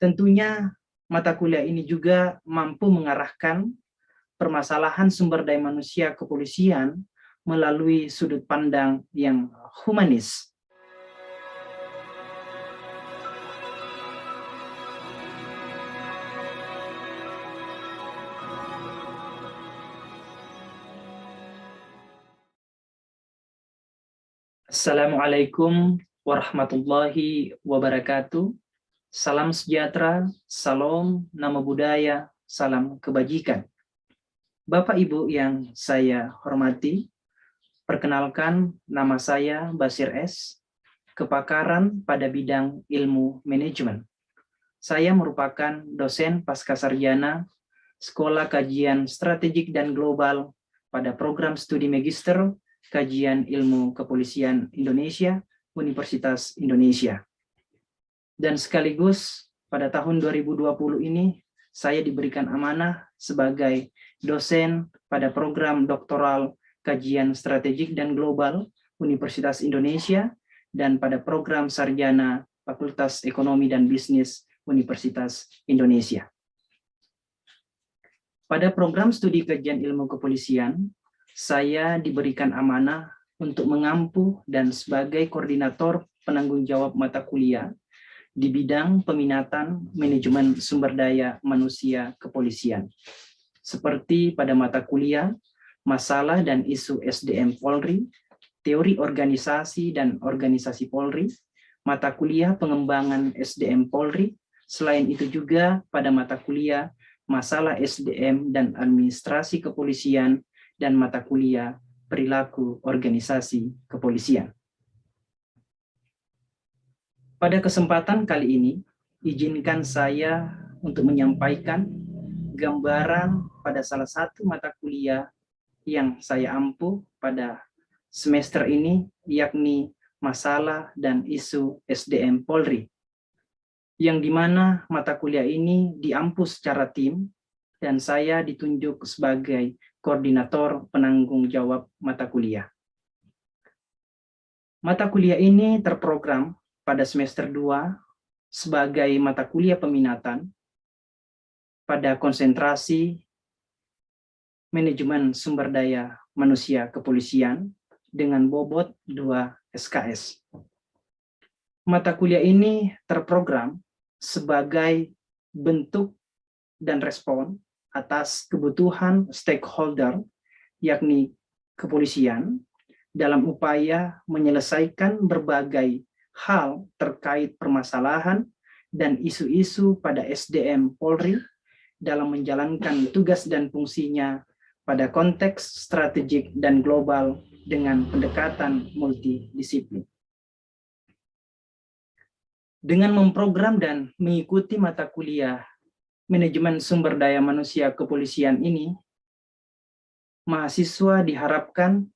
Tentunya mata kuliah ini juga mampu mengarahkan permasalahan sumber daya manusia kepolisian melalui sudut pandang yang humanis. Assalamualaikum warahmatullahi wabarakatuh. Salam sejahtera, salam nama budaya, salam kebajikan. Bapak Ibu yang saya hormati, perkenalkan nama saya Basir S, kepakaran pada bidang ilmu manajemen. Saya merupakan dosen pascasarjana Sekolah Kajian Strategik dan Global pada program studi Magister Kajian Ilmu Kepolisian Indonesia, Universitas Indonesia. Dan sekaligus pada tahun 2020 ini saya diberikan amanah sebagai dosen pada program doktoral Kajian Strategik dan Global Universitas Indonesia dan pada program sarjana Fakultas Ekonomi dan Bisnis Universitas Indonesia. Pada program studi kajian ilmu kepolisian, saya diberikan amanah untuk mengampu dan sebagai koordinator penanggung jawab mata kuliah di bidang peminatan manajemen sumber daya manusia kepolisian. Seperti pada mata kuliah Masalah dan Isu SDM Polri, Teori Organisasi dan Organisasi Polri, mata kuliah Pengembangan SDM Polri, selain itu juga pada mata kuliah Masalah SDM dan Administrasi Kepolisian dan mata kuliah Perilaku Organisasi Kepolisian. Pada kesempatan kali ini, izinkan saya untuk menyampaikan gambaran pada salah satu mata kuliah yang saya ampu pada semester ini, yakni Masalah dan Isu SDM Polri, yang dimana mata kuliah ini diampu secara tim, dan saya ditunjuk sebagai koordinator penanggung jawab mata kuliah. Mata kuliah ini terprogram pada semester 2 sebagai mata kuliah peminatan pada konsentrasi manajemen sumber daya manusia kepolisian dengan bobot 2 SKS. Mata kuliah ini terprogram sebagai bentuk dan respon atas kebutuhan stakeholder, yakni kepolisian, dalam upaya menyelesaikan berbagai hal terkait permasalahan dan isu-isu pada SDM Polri dalam menjalankan tugas dan fungsinya pada konteks strategik dan global dengan pendekatan multidisiplin. Dengan memprogram dan mengikuti mata kuliah manajemen sumber daya manusia kepolisian ini, mahasiswa diharapkan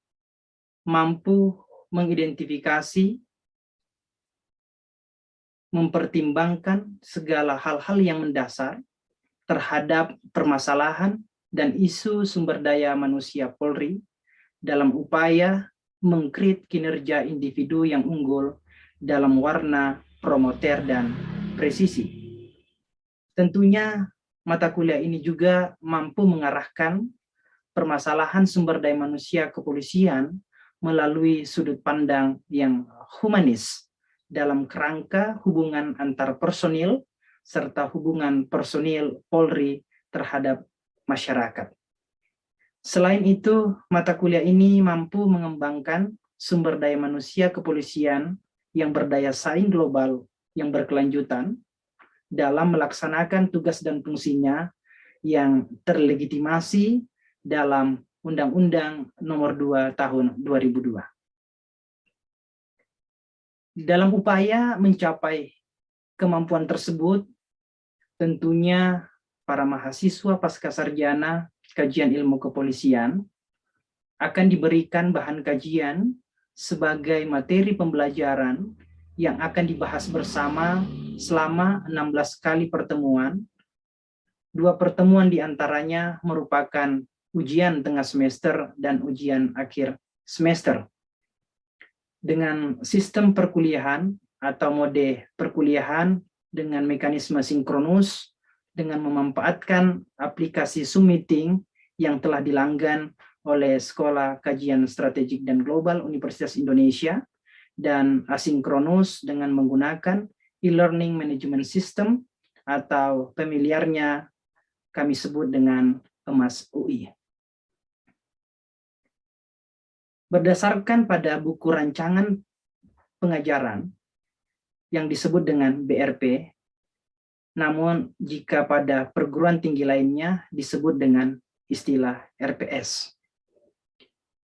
mampu mengidentifikasi, mempertimbangkan segala hal-hal yang mendasar terhadap permasalahan dan isu sumber daya manusia Polri dalam upaya mengkrit kinerja individu yang unggul dalam warna promoter dan presisi. Tentunya mata kuliah ini juga mampu mengarahkan permasalahan sumber daya manusia kepolisian melalui sudut pandang yang humanis dalam kerangka hubungan antar personil serta hubungan personil Polri terhadap masyarakat. Selain itu, mata kuliah ini mampu mengembangkan sumber daya manusia kepolisian yang berdaya saing global yang berkelanjutan dalam melaksanakan tugas dan fungsinya yang terlegitimasi dalam Undang-Undang Nomor 2 Tahun 2002. Dalam upaya mencapai kemampuan tersebut, tentunya para mahasiswa pascasarjana kajian ilmu kepolisian akan diberikan bahan kajian sebagai materi pembelajaran yang akan dibahas bersama selama 16 kali pertemuan. 2 pertemuan diantaranya merupakan ujian tengah semester dan ujian akhir semester. Dengan sistem perkuliahan atau mode perkuliahan dengan mekanisme sinkronus, dengan memanfaatkan aplikasi Zoom Meeting yang telah dilanggan oleh Sekolah Kajian Strategik dan Global Universitas Indonesia, dan asinkronus dengan menggunakan e-learning management system atau familiarnya kami sebut dengan EMAS UI. Berdasarkan pada buku rancangan pengajaran yang disebut dengan BRP, namun jika pada perguruan tinggi lainnya disebut dengan istilah RPS.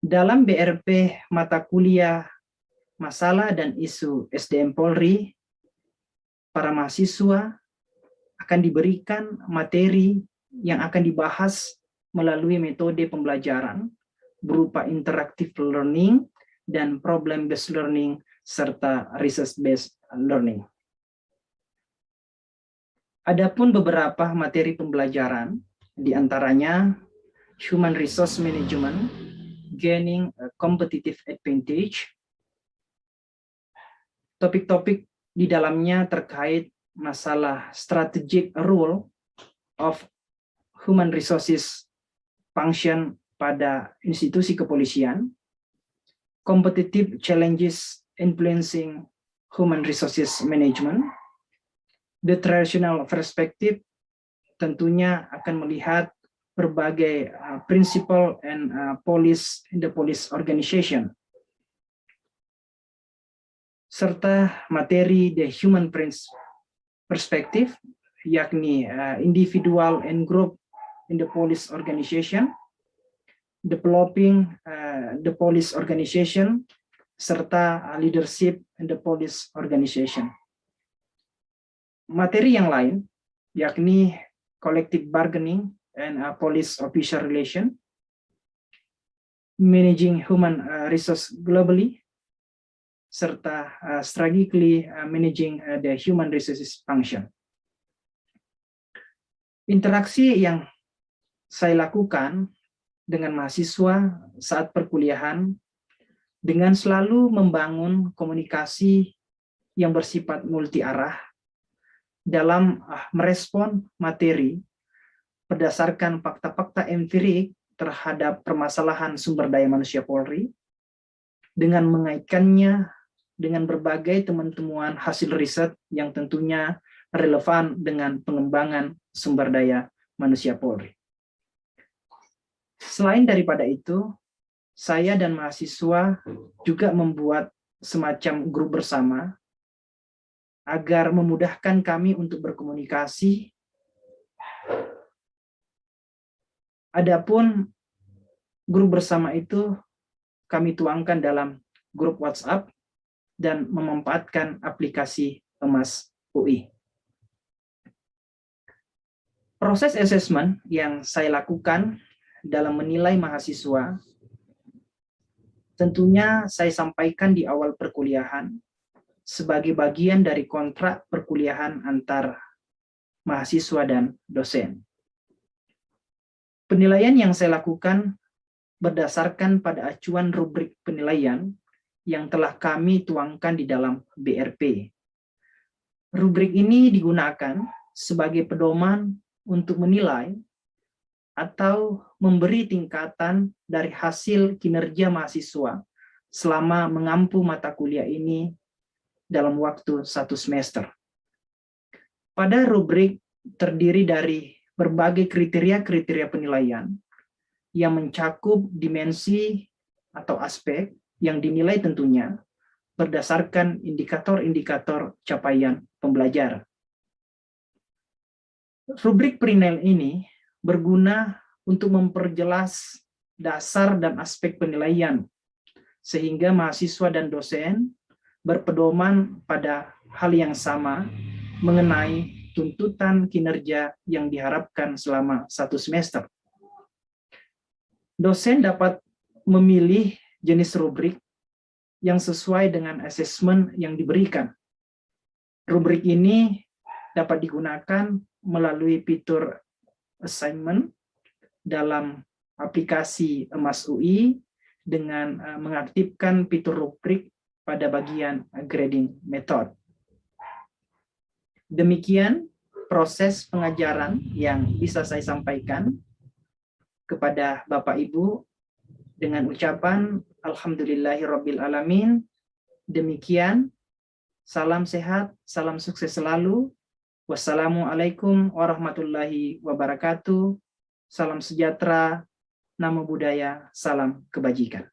Dalam BRP mata kuliah Masalah dan Isu SDM Polri, para mahasiswa akan diberikan materi yang akan dibahas melalui metode pembelajaran berupa interactive learning dan problem-based learning serta research-based learning. Adapun beberapa materi pembelajaran, diantaranya Human Resource Management, Gaining a Competitive Advantage. Topik-topik di dalamnya terkait masalah strategic role of human resources function pada institusi kepolisian, competitive challenges influencing human resources management, the traditional perspective tentunya akan melihat berbagai principle and policy in the police organization, serta materi the human perspective, yakni individual and group in the police organization, developing the police organization, serta leadership in the police organization. Materi yang lain, yakni collective bargaining and police officer relation, managing human resource globally, serta strategically managing the human resources function. Interaksi yang saya lakukan dengan mahasiswa saat perkuliahan dengan selalu membangun komunikasi yang bersifat multi arah dalam merespon materi berdasarkan fakta-fakta empirik terhadap permasalahan sumber daya manusia Polri, dengan mengaitkannya dengan berbagai temuan-temuan hasil riset yang tentunya relevan dengan pengembangan sumber daya manusia Polri. Selain daripada itu, saya dan mahasiswa juga membuat semacam grup bersama agar memudahkan kami untuk berkomunikasi. Adapun grup bersama itu kami tuangkan dalam grup WhatsApp dan memanfaatkan aplikasi EMAS UI. Proses asesmen yang saya lakukan dalam menilai mahasiswa tentunya saya sampaikan di awal perkuliahan sebagai bagian dari kontrak perkuliahan antar mahasiswa dan dosen. Penilaian yang saya lakukan berdasarkan pada acuan rubrik penilaian yang telah kami tuangkan di dalam BRP. Rubrik ini digunakan sebagai pedoman untuk menilai atau memberi tingkatan dari hasil kinerja mahasiswa selama mengampu mata kuliah ini dalam waktu 1 semester. Pada rubrik terdiri dari berbagai kriteria-kriteria penilaian yang mencakup dimensi atau aspek yang dinilai tentunya berdasarkan indikator-indikator capaian pembelajar. Rubrik penilaian ini berguna untuk memperjelas dasar dan aspek penilaian, sehingga mahasiswa dan dosen berpedoman pada hal yang sama mengenai tuntutan kinerja yang diharapkan selama 1 semester. Dosen dapat memilih jenis rubrik yang sesuai dengan asesmen yang diberikan. Rubrik ini dapat digunakan melalui fitur assignment dalam aplikasi EMAS UI dengan mengaktifkan fitur rubrik pada bagian grading method. Demikian proses pengajaran yang bisa saya sampaikan kepada Bapak Ibu dengan ucapan Alhamdulillahirabbil alamin. Demikian, salam sehat, salam sukses selalu. Wassalamualaikum warahmatullahi wabarakatuh. Salam sejahtera, namo buddhaya, salam kebajikan.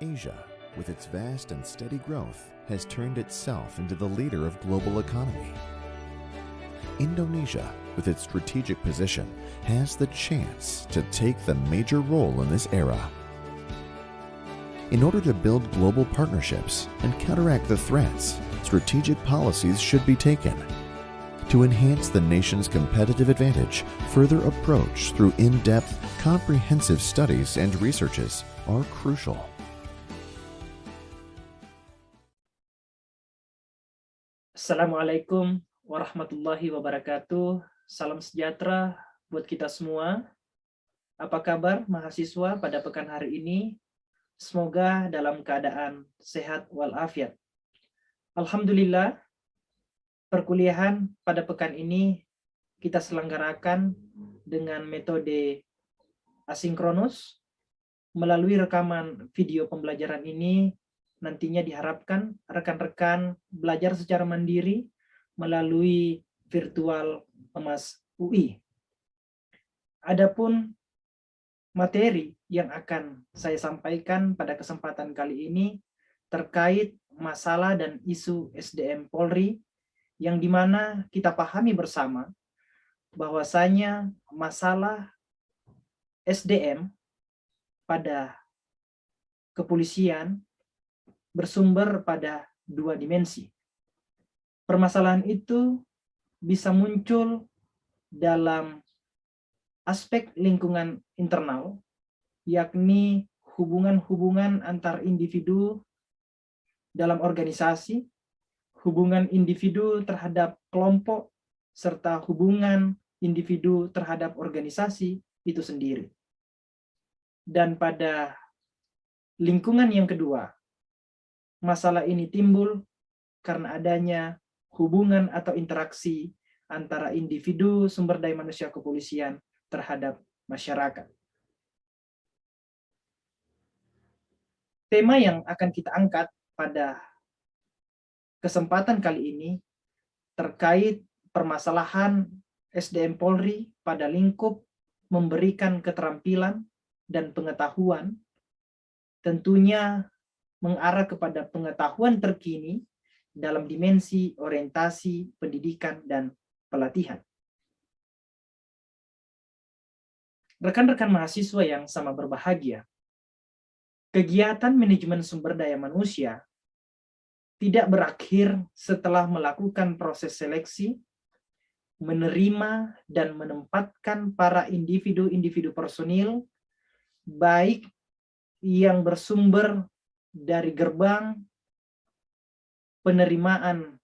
Asia, with its vast and steady growth, has turned itself into the leader of global economy. Indonesia, with its strategic position, has the chance to take the major role in this era. In order to build global partnerships and counteract the threats, strategic policies should be taken. To enhance the nation's competitive advantage, further approach through in-depth, comprehensive studies and researches are crucial. Assalamualaikum warahmatullahi wabarakatuh. Salam sejahtera buat kita semua. Apa kabar mahasiswa pada pekan hari ini? Semoga dalam keadaan sehat walafiat. Alhamdulillah, perkuliahan pada pekan ini kita selenggarakan dengan metode asinkronus. Melalui rekaman video pembelajaran ini, nantinya diharapkan rekan-rekan belajar secara mandiri melalui virtual Emas UI. Adapun materi yang akan saya sampaikan pada kesempatan kali ini terkait masalah dan isu SDM Polri, yang dimana kita pahami bersama bahwasanya masalah SDM pada kepolisian bersumber pada dua dimensi. Permasalahan itu bisa muncul dalam aspek lingkungan internal, yakni hubungan-hubungan antar individu dalam organisasi, hubungan individu terhadap kelompok, serta hubungan individu terhadap organisasi itu sendiri. Dan pada lingkungan yang kedua, masalah ini timbul karena adanya hubungan atau interaksi antara individu sumber daya manusia kepolisian terhadap masyarakat. Tema yang akan kita angkat pada kesempatan kali ini terkait permasalahan SDM Polri pada lingkup memberikan keterampilan dan pengetahuan, tentunya mengarah kepada pengetahuan terkini dalam dimensi orientasi, pendidikan, dan pelatihan. Rekan-rekan mahasiswa yang sama berbahagia, kegiatan manajemen sumber daya manusia tidak berakhir setelah melakukan proses seleksi, menerima dan menempatkan para individu-individu personil, baik yang bersumber dari gerbang penerimaan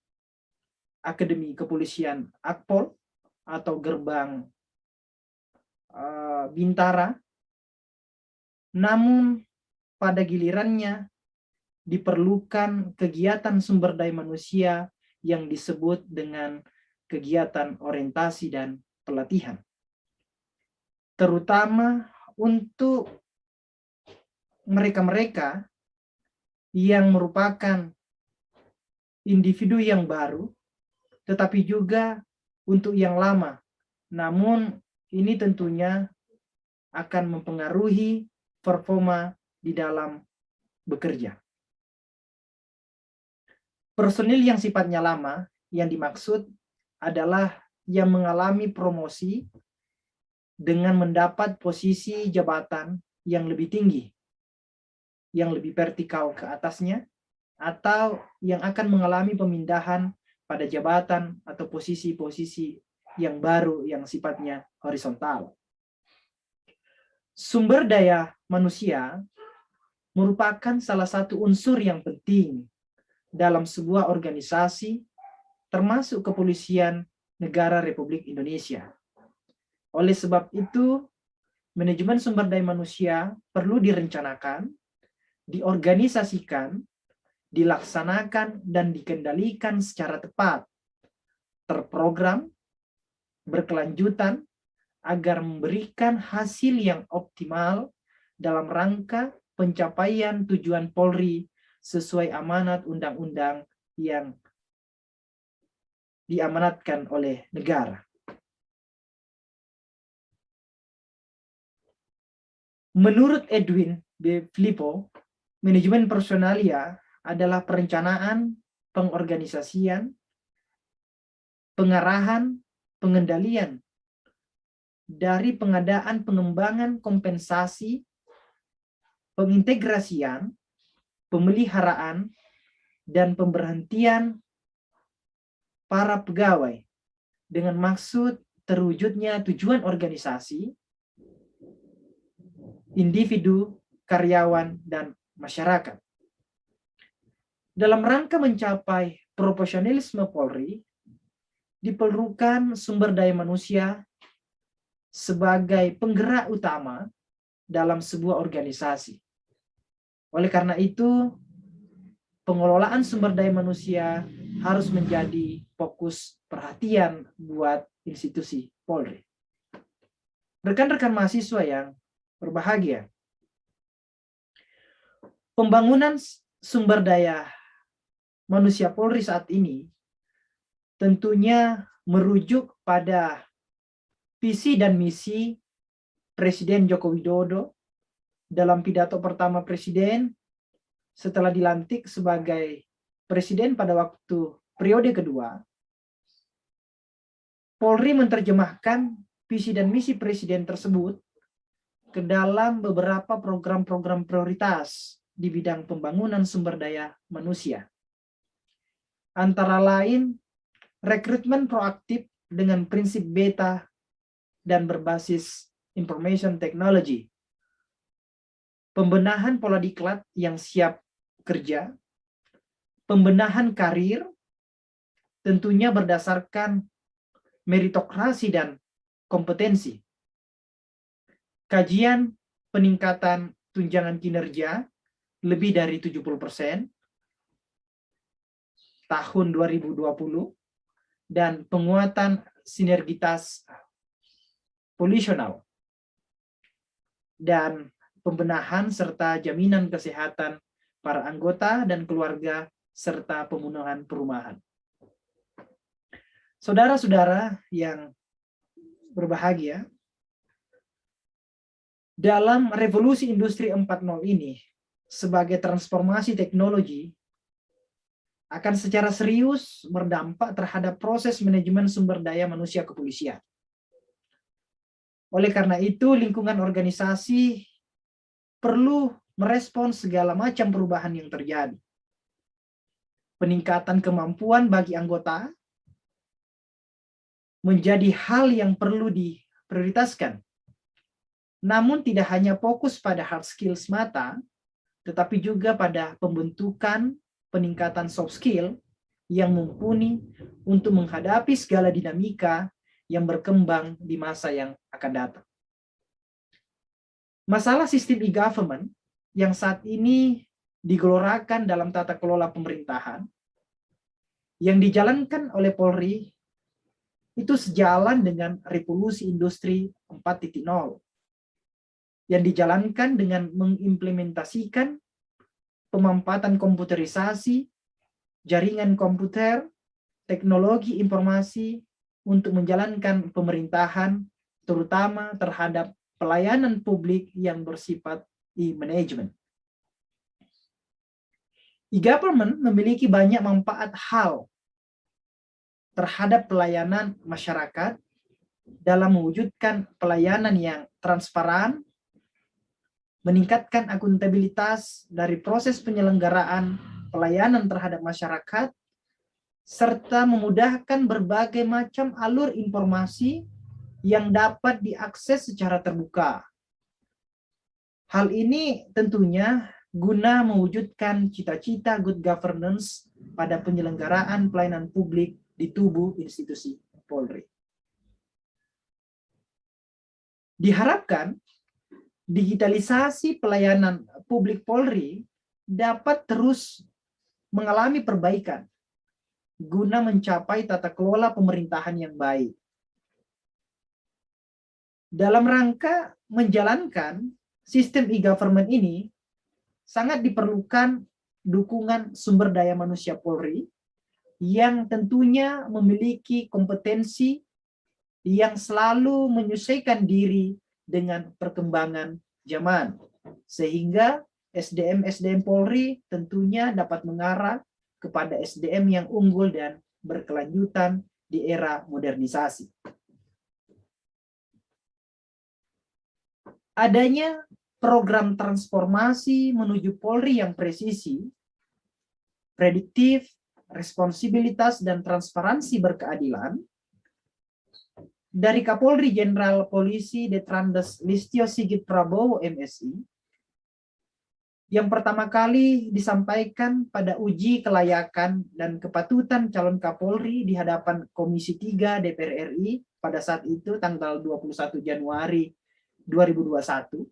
Akademi Kepolisian Akpol atau gerbang Bintara, namun pada gilirannya diperlukan kegiatan sumber daya manusia yang disebut dengan kegiatan orientasi dan pelatihan, terutama untuk mereka-mereka yang merupakan individu yang baru, tetapi juga untuk yang lama. Namun ini tentunya akan mempengaruhi performa di dalam bekerja. Personil yang sifatnya lama yang dimaksud adalah yang mengalami promosi dengan mendapat posisi jabatan yang lebih tinggi, yang lebih vertikal ke atasnya, atau yang akan mengalami pemindahan pada jabatan atau posisi-posisi yang baru yang sifatnya horizontal. Sumber daya manusia merupakan salah satu unsur yang penting dalam sebuah organisasi, termasuk kepolisian negara Republik Indonesia. Oleh sebab itu, manajemen sumber daya manusia perlu direncanakan, diorganisasikan, dilaksanakan dan dikendalikan secara tepat, terprogram, berkelanjutan, agar memberikan hasil yang optimal dalam rangka pencapaian tujuan Polri sesuai amanat undang-undang yang diamanatkan oleh negara. Menurut Edwin B. Filippo, manajemen personalia adalah perencanaan, pengorganisasian, pengarahan, pengendalian dari pengadaan pengembangan kompensasi, pengintegrasian, pemeliharaan, dan pemberhentian para pegawai dengan maksud terwujudnya tujuan organisasi, individu, karyawan, dan masyarakat. Dalam rangka mencapai profesionalisme Polri, diperlukan sumber daya manusia sebagai penggerak utama dalam sebuah organisasi. Oleh karena itu, pengelolaan sumber daya manusia harus menjadi fokus perhatian buat institusi Polri. Rekan-rekan mahasiswa yang berbahagia, pembangunan sumber daya manusia Polri saat ini tentunya merujuk pada visi dan misi Presiden Joko Widodo dalam pidato pertama Presiden setelah dilantik sebagai Presiden pada waktu periode kedua. Polri menerjemahkan visi dan misi Presiden tersebut ke dalam beberapa program-program prioritas di bidang pembangunan sumber daya manusia. Antara lain, rekrutmen proaktif dengan prinsip beta dan berbasis information technology, pembenahan pola diklat yang siap kerja, pembenahan karir, tentunya berdasarkan meritokrasi dan kompetensi, kajian peningkatan tunjangan kinerja lebih dari 70% tahun 2020, dan penguatan sinergitas polisional, dan pembenahan serta jaminan kesehatan para anggota dan keluarga, serta pemenuhan perumahan. Saudara-saudara yang berbahagia, dalam revolusi industri 4.0 ini, sebagai transformasi teknologi, akan secara serius berdampak terhadap proses manajemen sumber daya manusia kepolisian. Oleh karena itu, lingkungan organisasi perlu merespons segala macam perubahan yang terjadi. Peningkatan kemampuan bagi anggota menjadi hal yang perlu diprioritaskan. Namun tidak hanya fokus pada hard skills semata, tetapi juga pada pembentukan peningkatan soft skill yang mumpuni untuk menghadapi segala dinamika yang berkembang di masa yang akan datang. Masalah sistem e-government yang saat ini digelorakan dalam tata kelola pemerintahan yang dijalankan oleh Polri itu sejalan dengan revolusi industri 4.0 yang dijalankan dengan mengimplementasikan pemanfaatan komputerisasi, jaringan komputer, teknologi informasi untuk menjalankan pemerintahan, terutama terhadap pelayanan publik yang bersifat e-management. E-government memiliki banyak manfaat hal terhadap pelayanan masyarakat dalam mewujudkan pelayanan yang transparan, meningkatkan akuntabilitas dari proses penyelenggaraan pelayanan terhadap masyarakat, serta memudahkan berbagai macam alur informasi yang dapat diakses secara terbuka. Hal ini tentunya guna mewujudkan cita-cita good governance pada penyelenggaraan pelayanan publik di tubuh institusi Polri. Diharapkan digitalisasi pelayanan publik Polri dapat terus mengalami perbaikan guna mencapai tata kelola pemerintahan yang baik. Dalam rangka menjalankan sistem e-government ini, sangat diperlukan dukungan sumber daya manusia Polri yang tentunya memiliki kompetensi yang selalu menyesuaikan diri dengan perkembangan zaman, sehingga SDM Polri tentunya dapat mengarah kepada SDM yang unggul dan berkelanjutan di era modernisasi. Adanya program transformasi menuju Polri yang presisi, prediktif, responsibilitas, dan transparansi berkeadilan dari Kapolri Jenderal Polisi Detrandes Listio Sigit Prabowo MSI yang pertama kali disampaikan pada uji kelayakan dan kepatutan calon Kapolri di hadapan Komisi 3 DPR RI pada saat itu tanggal 21 Januari 2021.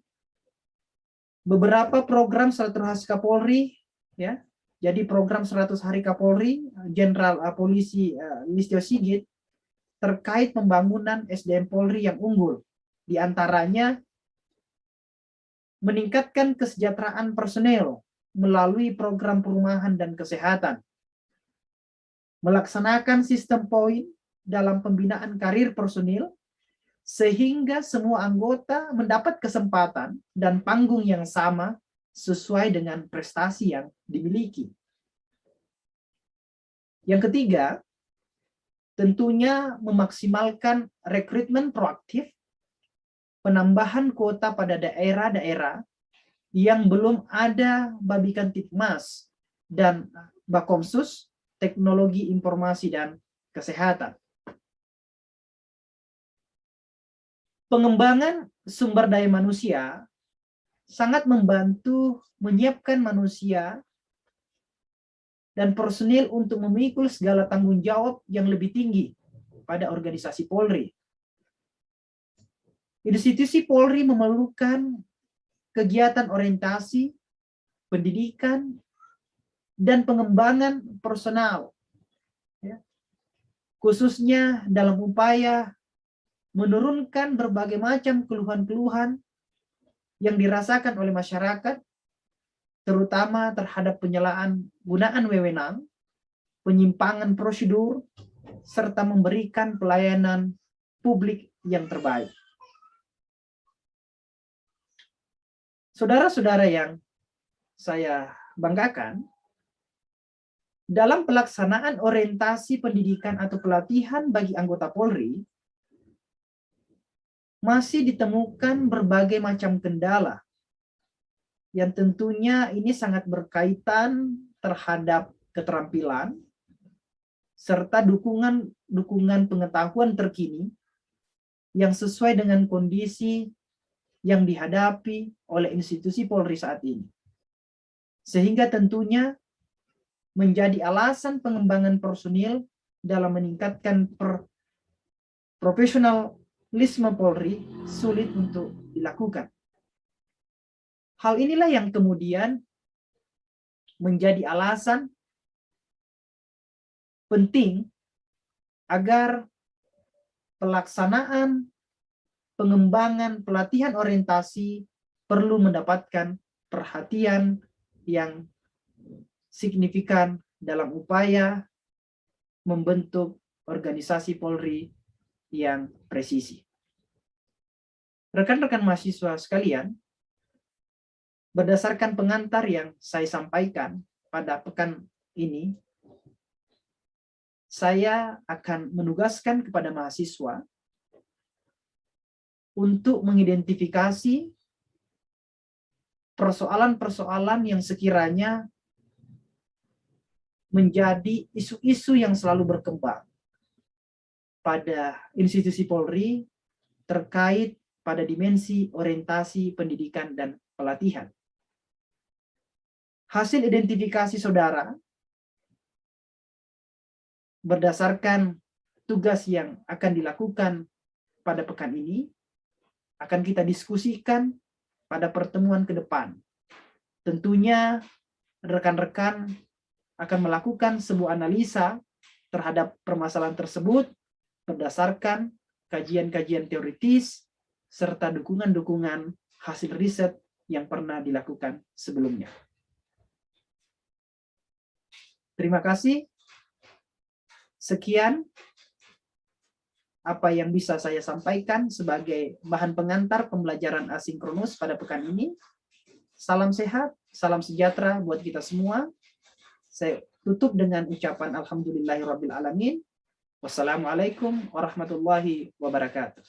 Beberapa program Silaturahmi Kapolri, ya, jadi program 100 hari Kapolri Jenderal Polisi Listio Sigit terkait pembangunan SDM Polri yang unggul, di antaranya meningkatkan kesejahteraan personel melalui program perumahan dan kesehatan, melaksanakan sistem poin dalam pembinaan karir personil, sehingga semua anggota mendapat kesempatan dan panggung yang sama sesuai dengan prestasi yang dimiliki. Yang ketiga, tentunya memaksimalkan rekrutmen proaktif, penambahan kuota pada daerah-daerah yang belum ada Babikan Tipmas dan Bakomsus, Teknologi Informasi dan Kesehatan. Pengembangan sumber daya manusia sangat membantu menyiapkan manusia dan personil untuk memikul segala tanggung jawab yang lebih tinggi pada organisasi Polri. Institusi Polri memerlukan kegiatan orientasi, pendidikan, dan pengembangan personal, ya, khususnya dalam upaya menurunkan berbagai macam keluhan-keluhan yang dirasakan oleh masyarakat, terutama terhadap penyalahgunaan wewenang, penyimpangan prosedur, serta memberikan pelayanan publik yang terbaik. Saudara-saudara yang saya banggakan, dalam pelaksanaan orientasi pendidikan atau pelatihan bagi anggota Polri, masih ditemukan berbagai macam kendala yang tentunya ini sangat berkaitan terhadap keterampilan serta dukungan pengetahuan terkini yang sesuai dengan kondisi yang dihadapi oleh institusi Polri saat ini. Sehingga tentunya menjadi alasan pengembangan personil dalam meningkatkan profesionalisme Polri sulit untuk dilakukan. Hal inilah yang kemudian menjadi alasan penting agar pelaksanaan pengembangan pelatihan orientasi perlu mendapatkan perhatian yang signifikan dalam upaya membentuk organisasi Polri yang presisi. Rekan-rekan mahasiswa sekalian, berdasarkan pengantar yang saya sampaikan pada pekan ini, saya akan menugaskan kepada mahasiswa untuk mengidentifikasi persoalan-persoalan yang sekiranya menjadi isu-isu yang selalu berkembang pada institusi Polri terkait pada dimensi orientasi pendidikan dan pelatihan. Hasil identifikasi saudara berdasarkan tugas yang akan dilakukan pada pekan ini akan kita diskusikan pada pertemuan ke depan. Tentunya rekan-rekan akan melakukan sebuah analisa terhadap permasalahan tersebut berdasarkan kajian-kajian teoritis serta dukungan-dukungan hasil riset yang pernah dilakukan sebelumnya. Terima kasih. Sekian apa yang bisa saya sampaikan sebagai bahan pengantar pembelajaran asinkronus pada pekan ini. Salam sehat, salam sejahtera buat kita semua. Saya tutup dengan ucapan alhamdulillahirabbil alamin. Wassalamualaikum warahmatullahi wabarakatuh.